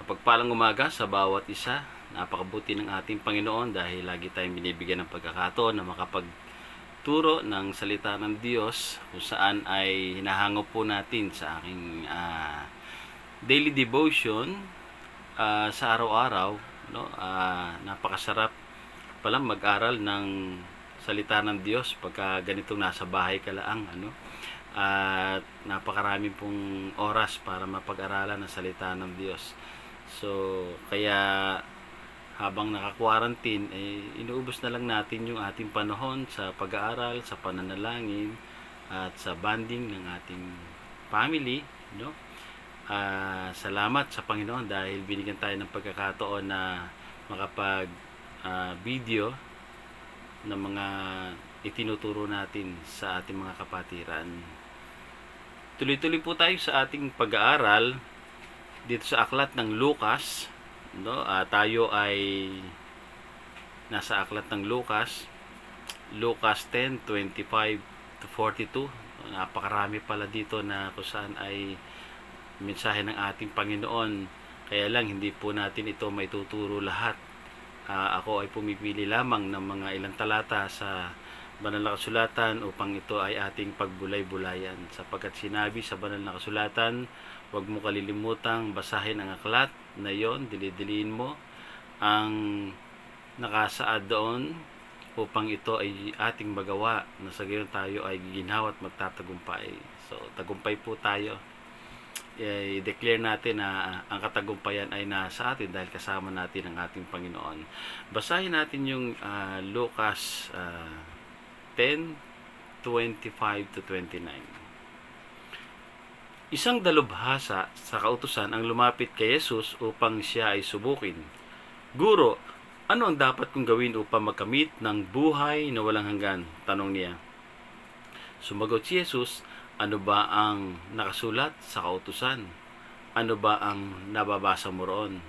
Mapagpalang umaga sa bawat isa. Napakabuti ng ating Panginoon dahil lagi tayong binibigyan ng pagkakataon na makapagturo ng salita ng Diyos kung saan ay hinahango po natin sa aking daily devotion sa araw-araw. No? Napakasarap palang mag-aral ng salita ng Diyos pagka ganitong nasa bahay ka lang. At napakarami pong oras para mapag-aralan ng salita ng Diyos. So, kaya habang naka-quarantine, inuubos na lang natin yung ating panahon sa pag-aaral, sa pananalangin, at sa bonding ng ating family. No? Salamat sa Panginoon dahil binigyan tayo ng pagkakataon na makapag-video ng mga itinuturo natin sa ating mga kapatiran. Tuloy-tuloy po tayo sa ating pag-aaral dito sa aklat ng Lucas. No? Tayo ay nasa aklat ng Lucas 10:25 to 42. Napakarami pala dito na kung saan ay mensahe ng ating Panginoon. Kaya lang hindi po natin ito maituturo lahat. Ako ay pumipili lamang ng mga ilang talata sa Banal na Kasulatan upang ito ay ating pagbulay-bulayan. Sapagkat sinabi sa Banal na Kasulatan, huwag mo kalilimutang basahin ang aklat na yon, dilidiliin mo ang nakasaad doon upang ito ay ating magawa na sa gayon tayo ay giginhawa at magtatagumpay. So, tagumpay po tayo. I-declare natin na ang katagumpayan ay nasa atin dahil kasama natin ang ating Panginoon. Basahin natin yung Lucas 10:25 to 29. Isang dalubhasa sa kautusan ang lumapit kay Jesus upang siya ay subukin. Guro, ano ang dapat kong gawin upang makamit ng buhay na walang hanggan? Tanong niya. Sumagot si Jesus, ano ba ang nakasulat sa kautusan? Ano ba ang nababasa mo roon?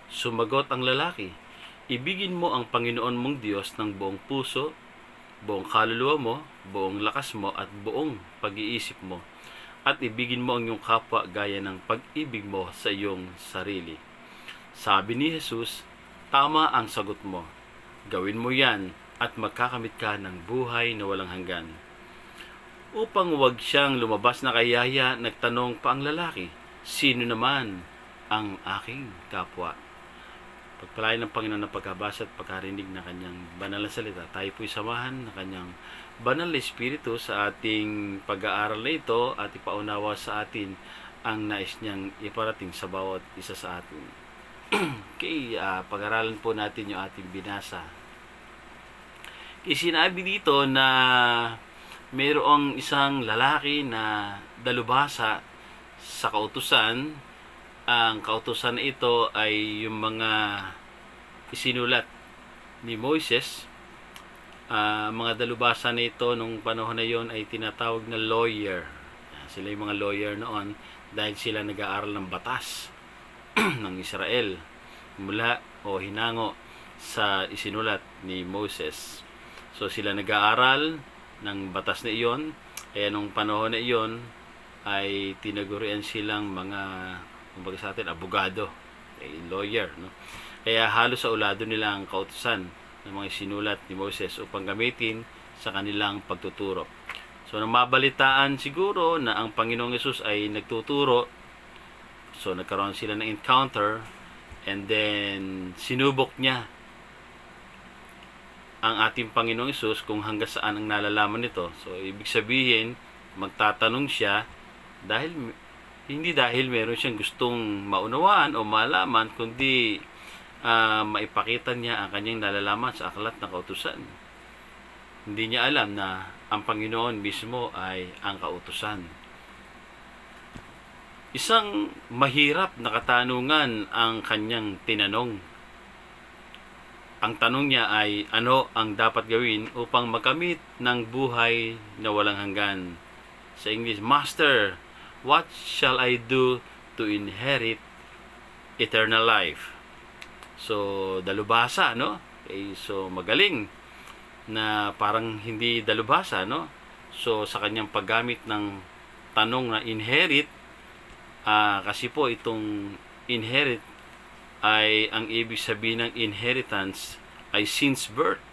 Sumagot ang lalaki, ibigin mo ang Panginoon mong Diyos ng buong puso, buong kaluluwa mo, buong lakas mo at buong pag-iisip mo. At ibigin mo ang iyong kapwa gaya ng pag-ibig mo sa iyong sarili. Sabi ni Jesus, tama ang sagot mo. Gawin mo yan at magkakamit ka ng buhay na walang hanggan. Upang huwag siyang lumabas na kayaya, nagtanong pa ang lalaki, sino naman ang aking kapwa? Pagpalain ng Panginoon ng pagkabasa at pagkarinig ng kanyang banal na salita. Tayo po'y samahan ng kanyang banal na Espiritu sa ating pag-aaral na ito at ipaunawa sa atin ang nais niyang iparating sa bawat isa sa atin. Okay, pag-aralan po natin yung ating binasa. Sinabi dito na mayroong isang lalaki na dalubhasa sa kautusan. Ang kautusan na ito ay yung mga isinulat ni Moises. Mga dalubhasa na ito nung panahon na yon ay tinatawag na lawyer. Sila yung mga lawyer noon dahil sila nag-aaral ng batas ng Israel mula o hinango sa isinulat ni Moses. So sila nag-aaral ng batas na iyon. Kaya nung panahon na iyon ay tinagurian silang mga, kumbaga sa atin, abogado, lawyer. No? Kaya halos sa ulado nila ang kautusan ng mga sinulat ni Moses upang gamitin sa kanilang pagtuturo. So nang mabalitaan siguro na ang Panginoong Yesus ay nagtuturo, so nagkaroon sila ng encounter and then sinubok niya ang ating Panginoong Yesus kung hanggang saan ang nalalaman nito. So ibig sabihin, magtatanong siya hindi dahil meron siyang gustong maunawaan o malaman, kundi maipakita niya ang kanyang nalalaman sa aklat ng kautusan. Hindi niya alam na ang Panginoon mismo ay ang kautusan. Isang mahirap na katanungan ang kanyang tinanong. Ang tanong niya ay, ano ang dapat gawin upang makamit ng buhay na walang hanggan? Sa English, Master, what shall I do to inherit eternal life? So, dalubhasa, no? Okay, so, magaling na parang hindi dalubhasa, no? So, sa kanyang paggamit ng tanong na inherit, kasi po itong inherit ay ang ibig sabihin ng inheritance ay since birth.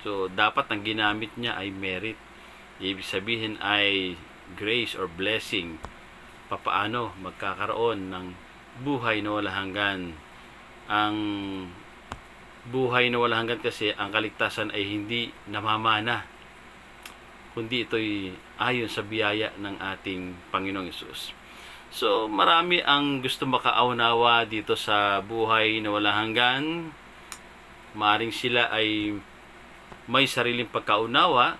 So, dapat ang ginamit niya ay merit. Ibig sabihin ay grace or blessing. Papaano magkakaroon ng buhay na walang hanggan. Ang buhay na walang hanggan kasi, ang kaligtasan ay hindi namamana, kundi ito'y ayon sa biyaya ng ating Panginoong Hesus. So, marami ang gusto makaunawa dito sa buhay na walang hanggan. Maaring sila ay may sariling pagkaunawa.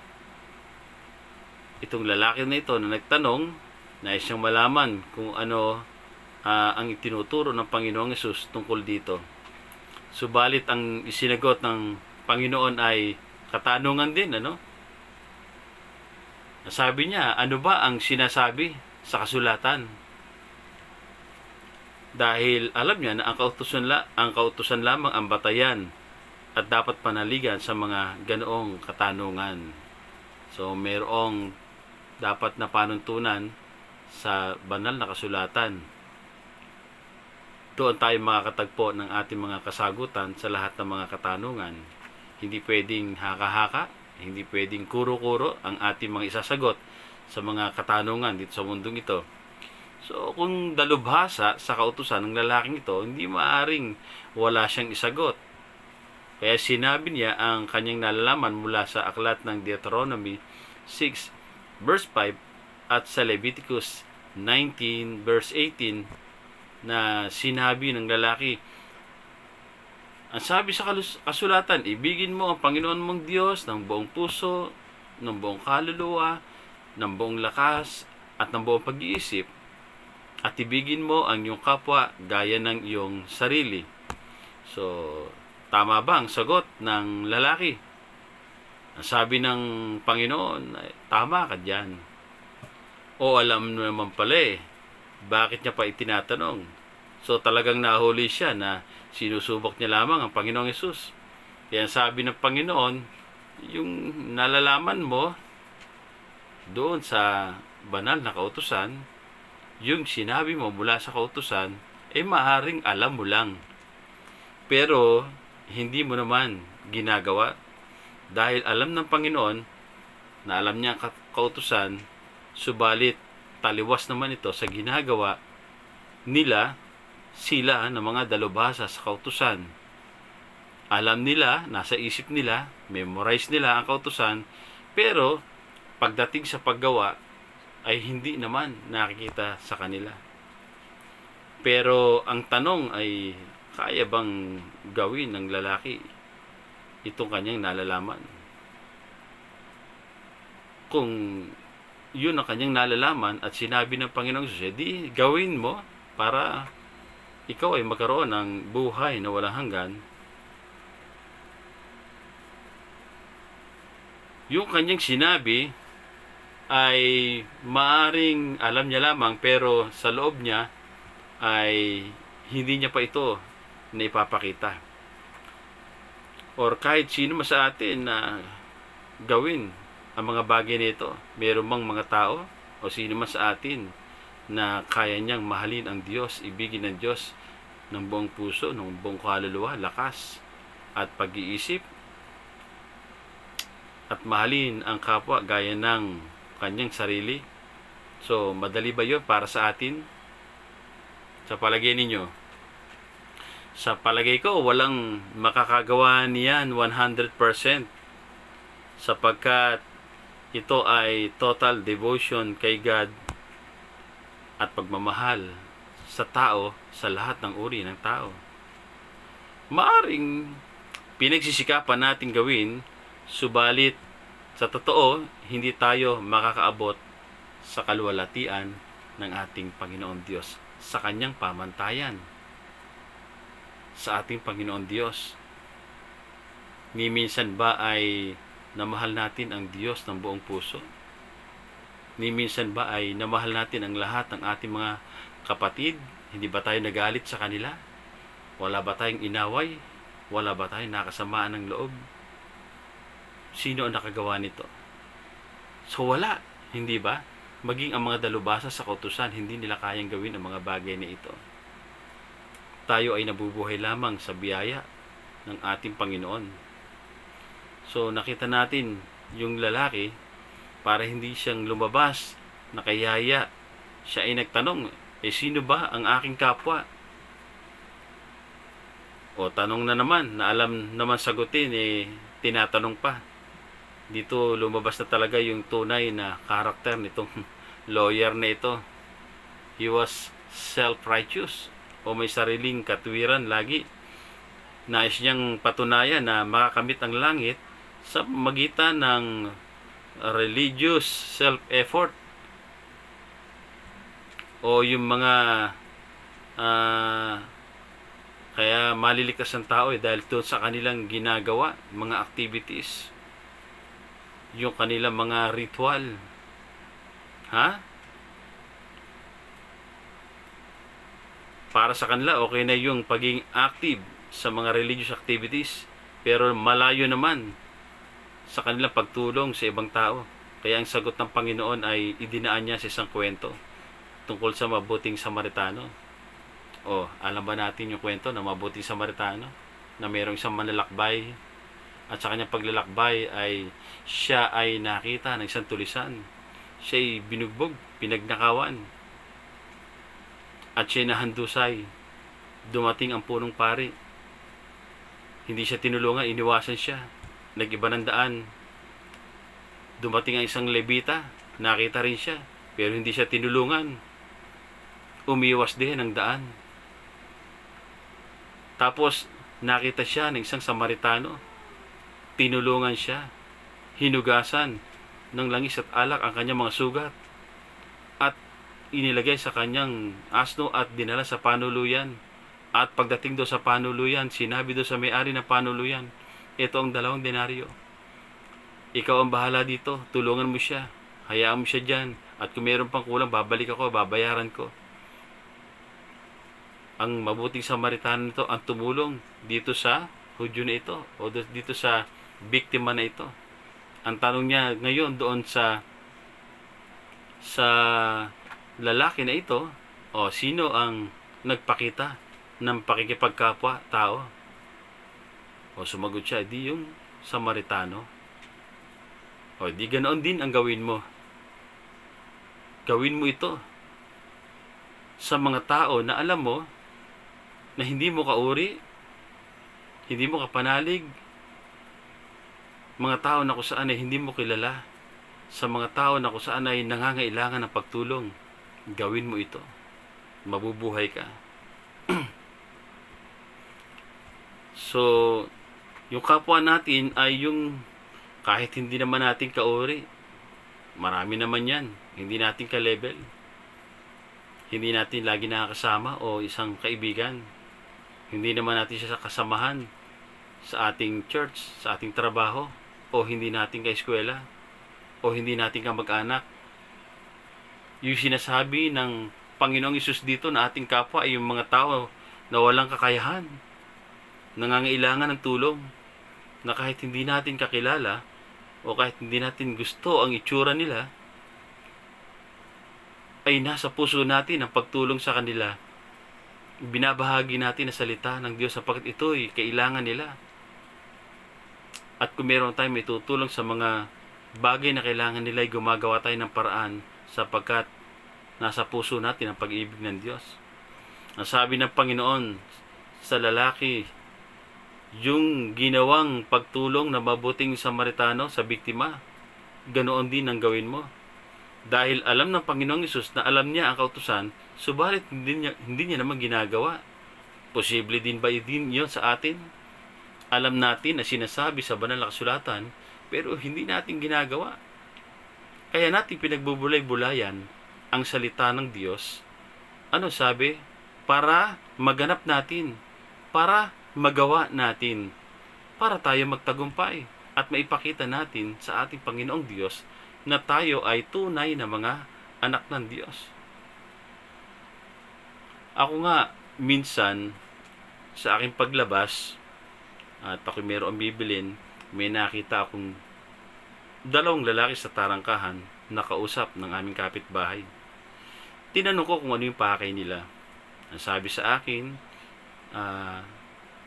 Itong lalaki na ito na nagtanong, nais siyang malaman kung ano ang itinuturo ng Panginoong Hesus tungkol dito. Subalit ang isinagot ng Panginoon ay katanungan din, ano? Sabi niya, ano ba ang sinasabi sa kasulatan? Dahil alam niya na ang kautusan lamang ang batayan at dapat panaligan sa mga ganoong katanungan. So, mayroong dapat na panuntunan sa banal na kasulatan. Doon tayo makakatagpo ng ating mga kasagutan sa lahat ng mga katanungan. Hindi pwedeng haka-haka, hindi pwedeng kuro-kuro ang ating mga isasagot sa mga katanungan dito sa mundong ito. So, kung dalubhasa sa kautusan ng lalaking ito, hindi maaring wala siyang isagot. Kaya sinabi niya ang kanyang nalalaman mula sa aklat ng Deuteronomy 6 verse 5 at sa Leviticus 19 verse 18 na sinabi ng lalaki, ang sabi sa kasulatan, ibigin mo ang Panginoon mong Diyos ng buong puso, ng buong kaluluwa, ng buong lakas, at ng buong pag-iisip, at ibigin mo ang iyong kapwa gaya ng iyong sarili. So, tama ba ang sagot ng lalaki? Ang sabi ng Panginoon, tama ka dyan. O alam naman pala bakit niya pa itinatanong? So, talagang nahuli siya na sinusubok niya lamang ang Panginoong Hesus. Kaya sabi ng Panginoon, yung nalalaman mo doon sa banal na kautusan, yung sinabi mo mula sa kautusan, maaaring alam mo lang. Pero, hindi mo naman ginagawa. Dahil alam ng Panginoon na alam niya ang kautusan, subalit taliwas naman ito sa ginagawa nila, sila ng mga dalubhasa sa kautusan. Alam nila, nasa isip nila, memorize nila ang kautusan, pero pagdating sa paggawa, ay hindi naman nakikita sa kanila. Pero ang tanong ay, kaya bang gawin ng lalaki itong kanyang nalalaman? Kung yun ang kanyang nalalaman at sinabi ng Panginoong Jesus, di gawin mo para ikaw ay magkaroon ng buhay na walang hanggan. Yung kanyang sinabi ay maaring alam niya lamang, pero sa loob niya ay hindi niya pa ito na ipapakita. Or kahit sino man sa atin na gawin ang mga bagay nito, meron bang mga tao o sino man sa atin na kaya niyang mahalin ang Diyos, ibigin ng Diyos ng buong puso, ng buong kaluluwa, lakas at pag-iisip, at mahalin ang kapwa gaya ng kanyang sarili? So, madali ba yun para sa atin? Sa palagay ninyo? Sa palagay ko, walang makakagawa niyan 100%, sapagkat ito ay total devotion kay God at pagmamahal sa tao, sa lahat ng uri ng tao. Maaring pinagsisikapan natin gawin, subalit sa totoo, hindi tayo makakaabot sa kaluwalhatian ng ating Panginoon Diyos, sa kanyang pamantayan, sa ating Panginoon Diyos. Ni minsan ba ay namahal natin ang Diyos ng buong puso? Ni minsan ba ay namahal natin ang lahat ng ating mga kapatid? Hindi ba tayo nagalit sa kanila? Wala ba tayong inaway? Wala ba tayong nakasamaan ng loob? Sino ang nakagawa nito? So wala, hindi ba? Maging ang mga dalubhasa sa kautusan, hindi nila kayang gawin ang mga bagay na ito. tayo ay nabubuhay lamang sa biyaya ng ating Panginoon. So nakita natin yung lalaki, para hindi siyang lumabas, nakayaya, siya ay nagtanong, sino ba ang aking kapwa? O tanong na naman, na alam naman sagutin, tinatanong pa. Dito lumabas na talaga yung tunay na karakter nitong lawyer na ito. He was self-righteous, o may sariling katwiran lagi. Nais niyang patunayan na makakamit ang langit sa magitan ng religious self-effort, o yung mga kaya maliligtas ang tao dahil doon sa kanilang ginagawa, mga activities, yung kanilang mga ritual. Para sa kanila, okay na yung pagiging active sa mga religious activities, pero malayo naman sa kanilang pagtulong sa ibang tao. Kaya ang sagot ng Panginoon ay idinaan niya sa isang kwento tungkol sa mabuting Samaritano. Alam ba natin yung kwento ng mabuting Samaritano? Na mayroong isang manlalakbay, at sa kanyang paglalakbay ay siya ay nakita ng isang tulisan. Siya ay binugbog, pinagnakawan, at siya nahandusay. Dumating ang punong pari. Hindi siya tinulungan, iniwasan siya. Nag-iba ng daan. Dumating ang isang Levita, nakita rin siya, pero hindi siya tinulungan. Umiwas din ng daan. Tapos nakita siya ng isang Samaritano, tinulungan siya, hinugasan ng langis at alak ang kanyang mga sugat, at inilagay sa kanyang asno at dinala sa panuluyan. At pagdating do sa panuluyan, sinabi do sa may-ari ng panuluyan, ito ang 2 denaryo. Ikaw ang bahala dito, tulungan mo siya, hayaan mo siya dyan, at kung meron pang kulang, babalik ako, babayaran ko. Ang mabuting Samaritano nito ang tumulong dito sa Hudyo na ito, o dito sa biktima na ito. Ang tanong niya ngayon doon sa lalaki na ito, sino ang nagpakita ng pakikipagkapwa tao? Sumagot siya, di yung Samaritano. Di ganoon din ang gawin mo. Gawin mo ito sa mga tao na alam mo na hindi mo kauri, hindi mo kapanalig, mga tao na kung saan ay hindi mo kilala, sa mga tao na kung saan ay nangangailangan ng pagtulong. Gawin mo ito, mabubuhay ka. So, yung kapwa natin ay yung kahit hindi naman natin kauri, marami naman yan, hindi natin ka-level, hindi natin lagi nakakasama o isang kaibigan, hindi naman natin siya kasamahan sa ating church, sa ating trabaho, o hindi natin ka-eskwela, o hindi natin kamag-anak. Yung sinasabi ng Panginoong Hesus dito na ating kapwa ay yung mga tao na walang kakayahan, nangangailangan ng tulong, na kahit hindi natin kakilala o kahit hindi natin gusto ang itsura nila, ay nasa puso natin ang pagtulong sa kanila. Binabahagi natin ang salita ng Diyos sapagkat ito'y kailangan nila. At kung meron tayong may tutulong sa mga bagay na kailangan nila, ay gumagawa tayo ng paraan sapagkat nasa puso natin ang pag-ibig ng Diyos. Ang sabi ng Panginoon sa lalaki, yung ginawang pagtulong na mabuting Samaritano sa biktima, ganoon din ang gawin mo. Dahil alam ng Panginoong Hesus na alam niya ang kautusan, subalit hindi niya naman ginagawa. Posible din ba din yun sa atin? Alam natin na sinasabi sa banal na kasulatan, pero hindi natin ginagawa. Kaya natin pinagbubulay-bulayan ang salita ng Diyos. Ano sabi? Para maganap natin, para magawa natin, para tayo magtagumpay at maipakita natin sa ating Panginoong Diyos na tayo ay tunay na mga anak ng Diyos. Ako nga, minsan, sa aking paglabas, at ako mayroong bibilin, may nakita akong 2 lalaki sa tarangkahan na kausap ng aming kapitbahay. Tinanong ko kung ano yung pakay nila. Ang sabi sa akin, ah,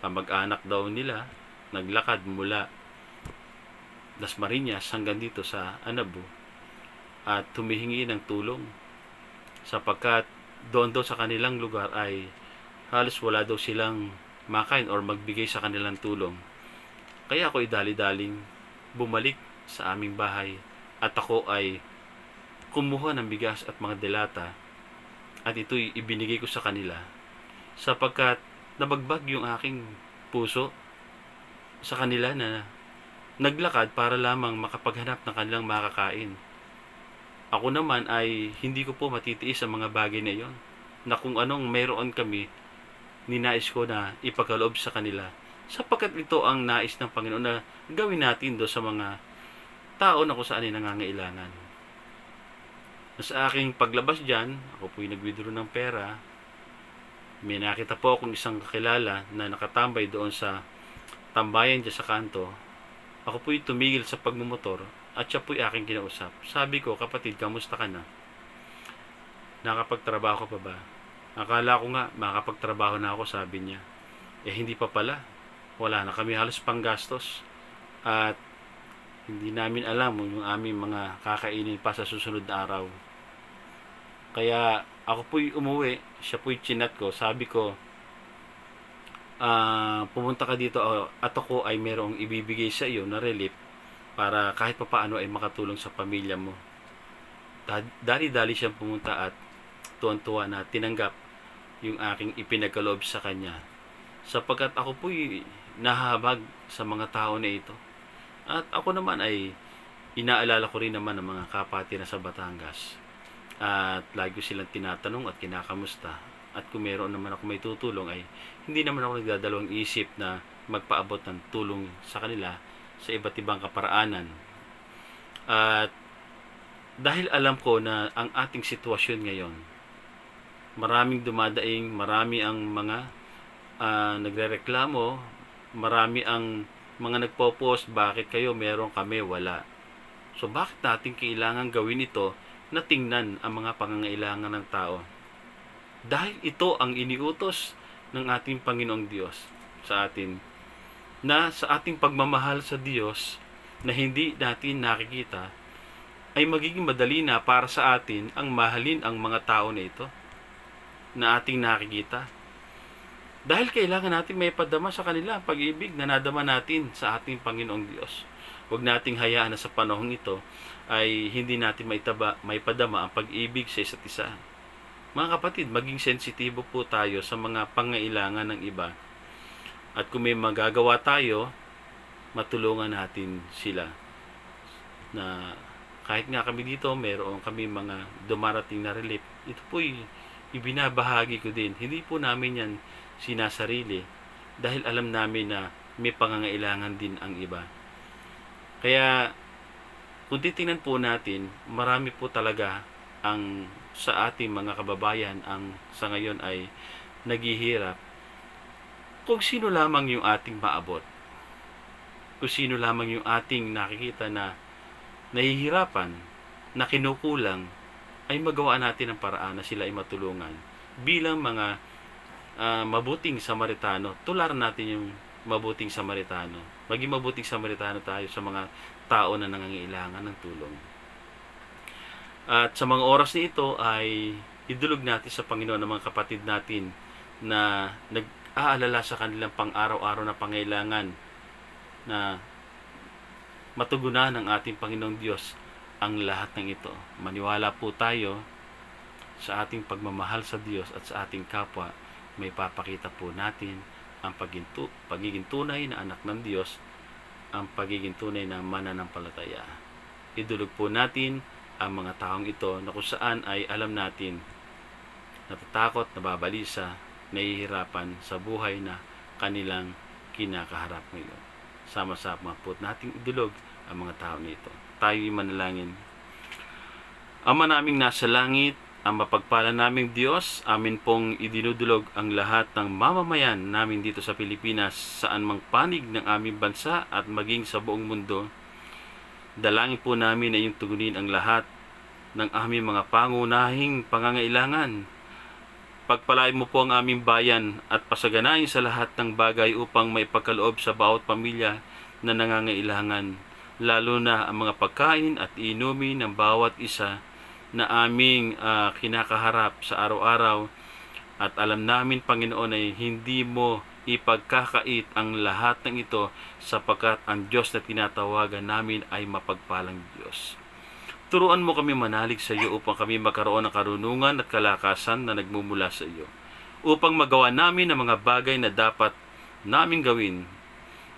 kamag-anak daw nila naglakad mula Dasmariñas hanggang dito sa Anabo at humihingi ng tulong sapagkat doon daw sa kanilang lugar ay halos wala daw silang makain or magbigay sa kanilang tulong. Kaya ako dali-daling bumalik sa aming bahay at ako ay kumuha ng bigas at mga delata at ito'y ibinigay ko sa kanila sapagkat nabagbag yung aking puso sa kanila na naglakad para lamang makapaghanap ng kanilang makakain. Ako naman ay hindi ko po matitiis ang mga bagay na iyon na kung anong mayroon kami, ninais ko na ipagkaloob sa kanila sapagkat ito ang nais ng Panginoon na gawin natin do sa mga tao na kung saan ay nangangailangan. Sa aking paglabas dyan, ako po'y nag-withdraw ng pera. May nakita po akong isang kakilala na nakatambay doon sa tambayan dyan sa kanto. Ako po'y tumigil sa pagmumotor at siya po'y aking kinausap. Sabi ko, kapatid, kamusta ka na? Nakapagtrabaho ka pa ba? Akala ko nga, makapagtrabaho na ako, sabi niya. Hindi pa pala. Wala na kami halos panggastos. At hindi namin alam yung aming mga kakainin pa sa susunod na araw. Kaya ako po'y umuwi, siya po'y chinat ko. Sabi ko, pumunta ka dito at ako ay merong ibibigay sa iyo na relief para kahit papaano ay makatulong sa pamilya mo. Dali-dali siyang pumunta at tuwan-tuwa na tinanggap yung aking ipinagkaloob sa kanya sapagkat ako po'y nahabag sa mga tao na ito. At ako naman ay inaalala ko rin naman ang mga kapati na sa Batangas at lagi ko silang tinatanong at kinakamusta. At kung meron naman ako may tutulong ay hindi naman ako nagdadalawang isip na magpaabot ng tulong sa kanila sa iba't ibang kaparaanan. At dahil alam ko na ang ating sitwasyon ngayon, maraming dumadaing, marami ang mga nagrereklamo, marami ang mga nagpo-post, bakit kayo meron kami wala. So bakit natin kailangan gawin ito na tingnan ang mga pangangailangan ng tao? Dahil ito ang iniutos ng ating Panginoong Diyos sa atin, na sa ating pagmamahal sa Diyos na hindi natin nakikita, ay magiging madali na para sa atin ang mahalin ang mga tao na ito na ating nakikita. Dahil kailangan natin may padama sa kanila ang pag-ibig na nadama natin sa ating Panginoong Diyos. Huwag nating hayaan na sa panahong ito ay hindi natin may padama ang pag-ibig sa isa't isa. Mga kapatid, maging sensitibo po tayo sa mga pangailangan ng iba. At kung may magagawa tayo, matulungan natin sila. Na kahit nga kami dito, mayroon kami mga dumarating na relief. Ito po'y ibinabahagi ko din. Hindi po namin yan sinasarili dahil alam namin na may pangangailangan din ang iba. Kaya kung titingnan po natin, marami po talaga ang sa ating mga kababayan ang sa ngayon ay naghihirap. Kung sino lamang yung ating maabot, kung sino lamang yung ating nakikita na nahihirapan, na kinukulang, ay magawa natin ang paraan na sila ay matulungan. Bilang mga mabuting Samaritano, tularan natin yung mabuting Samaritano. Maging mabuting Samaritano tayo sa mga tao na nangangailangan ng tulong. At sa mga oras na ito ay idulog natin sa Panginoon ng mga kapatid natin na nag-aalala sa kanilang pang-araw-araw na pangailangan na matugunan ng ating Panginoong Diyos ang lahat ng ito. Maniwala po tayo sa ating pagmamahal sa Diyos at sa ating kapwa, may papakita po natin ang pagiging tunay na anak ng Diyos, ang pagiging tunay na mananampalataya. Idulog po natin ang mga taong ito na kung saan ay alam natin natatakot, nababalisa, nahihirapan sa buhay na kanilang kinakaharap ngayon. Sama-sama po nating idulog ang mga tao nito. Tayo'y manalangin. Ama naming nasa langit, ang mapagpala naming Diyos, amin pong idinudulog ang lahat ng mamamayan namin dito sa Pilipinas, saan mang panig ng aming bansa at maging sa buong mundo. Dalangin po namin na iyong tugunin ang lahat ng aming mga pangunahing pangangailangan Pagpalain mo po ang aming bayan at pasaganain sa lahat ng bagay upang may pagkaloob sa bawat pamilya na nangangailangan, lalo na ang mga pagkain at inumin ng bawat isa na aming kinakaharap sa araw-araw. At alam namin, Panginoon, ay hindi mo ipagkakait ang lahat ng ito sapagkat ang Diyos na tinatawagan namin ay mapagpalang Diyos. Turuan mo kami manalig sa iyo upang kami magkaroon ng karunungan at kalakasan na nagmumula sa iyo, upang magawa namin ang mga bagay na dapat naming gawin.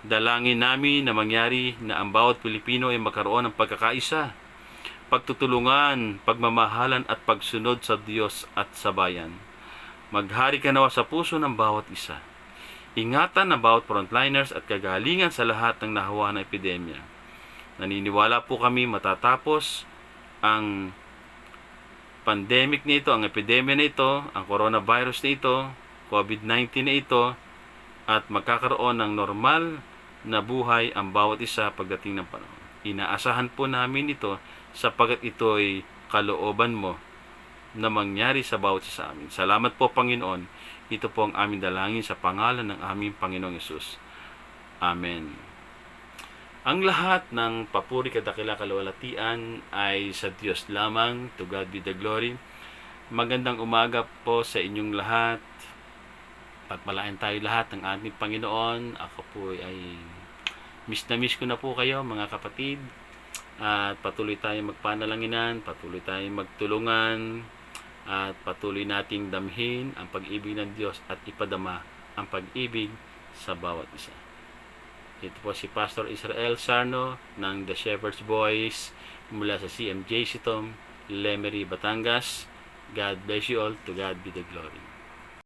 Dalangin namin na mangyari na ang bawat Pilipino ay magkaroon ng pagkakaisa, pagtutulungan, pagmamahalan at pagsunod sa Diyos at sa bayan. Maghari ka nawa sa puso ng bawat isa. Ingatan ang bawat frontliners at kagalingan sa lahat ng nahawa ng epidemya. Naniniwala po kami matatapos ang pandemic na ito, ang epidemya na ito, ang coronavirus na ito, COVID-19 na ito, at magkakaroon ng normal na buhay ang bawat isa pagdating ng panahon. Inaasahan po namin ito sapagkat ito ay kalooban mo na mangyari sa bawat isa sa amin. Salamat po, Panginoon. Ito po ang aming dalangin sa pangalan ng aming Panginoong Yesus. Amen. Ang lahat ng papuri, kadakila, kaluwalhatian ay sa Diyos lamang. To God be the glory. Magandang umaga po sa inyong lahat. Pagpalain tayo lahat ng ating Panginoon. Ako po ay miss na miss ko na po kayo, mga kapatid. At patuloy tayong magpanalanginan, patuloy tayong magtulungan, at patuloy nating damhin ang pag-ibig ng Diyos at ipadama ang pag-ibig sa bawat isa. Ito po si Pastor Israel Sarno ng The Shepherd's Boys mula sa CMJ Sitom, Lemery, Batangas. God bless you all. To God be the glory.